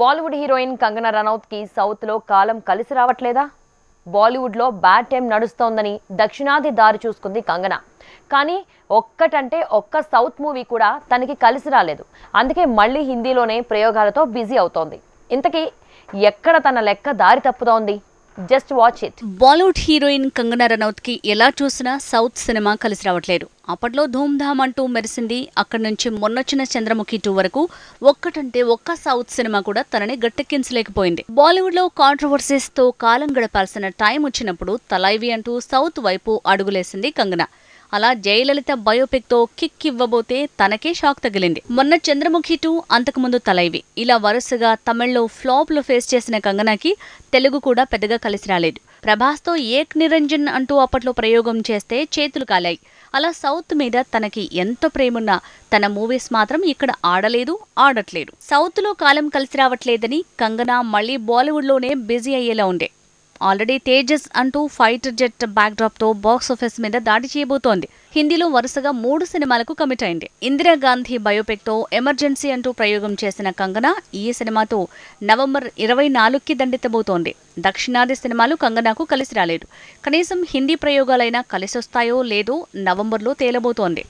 Bollywood heroine Kangana Ranaut కి south లో కాలం కలిసి రావట్లేదా? బాలీవుడ్ లో బ్యాడ్ టైం నడుస్తోందని దక్షిణాది దారి చూసుకుంది కంగనా. కానీ ఒక్క సౌత్ మూవీ కూడా తనకి కలిసి రాలేదు. అందుకే మళ్ళీ హిందీలోనే ప్రయోగాలతో బిజీ అవుతోంది. ఇంతకీ ఎక్కడ తన లెక్క దారి తప్పుతోంది? Just watch it. Bollywood heroine Kangana Ranaut కి ఎలా చూసినా సౌత్ సినిమా కలిసి రావట్లేదు. అప్పట్లో ధూమ్ధామ్ అంటూ మెరిసింది. అక్కడి నుంచి మొన్నొచ్చిన చంద్రముఖి 2 వరకు ఒక్క సౌత్ సినిమా కూడా తనని గట్టెక్కించలేకపోయింది. బాలీవుడ్ లో కాంట్రవర్సీస్ తో కాలం గడపాల్సిన టైం వచ్చినప్పుడు తలైవి అంటూ సౌత్ వైపు అడుగులేసింది కంగనా. అలా జయలలిత బయోపిక్ తో కిక్ ఇవ్వబోతే తనకే షాక్ తగిలింది. మొన్న చంద్రముఖి 2, అంతకుముందు తలైవి, ఇలా వరుసగా తమిళ్లో ఫ్లాప్లు ఫేస్ చేసిన కంగనాకి తెలుగు కూడా పెద్దగా కలిసి రాలేదు. ప్రభాస్తో ఏక్ నిరంజన్ అంటూ అప్పట్లో ప్రయోగం చేస్తే చేతులు కాలాయి. అలా సౌత్ మీద తనకి ఎంతో ప్రేమున్నా తన మూవీస్ మాత్రం ఇక్కడ ఆడట్లేదు. సౌత్ లో కాలం కలిసి రావట్లేదని కంగనా మళ్లీ బాలీవుడ్ లోనే బిజీ అయ్యేలా ఉండే. ఆల్రెడీ తేజస్ అంటూ ఫైటర్ జెట్ బ్యాక్డ్రాప్ తో బాక్సాఫీస్ మీద దాడి చేయబోతోంది. హిందీలో వరుసగా 3 సినిమాలకు కమిట్ అయింది. ఇందిరాగాంధీ బయోపిక్ తో ఎమర్జెన్సీ అంటూ ప్రయోగం చేసిన కంగనా ఈ సినిమాతో నవంబర్ 24కి దండెత్తబోతోంది. దక్షిణాది సినిమాలు కంగనాకు కలిసి రాలేదు. కనీసం హిందీ ప్రయోగాలైనా కలిసొస్తాయో లేదో నవంబర్లో తేలబోతోంది.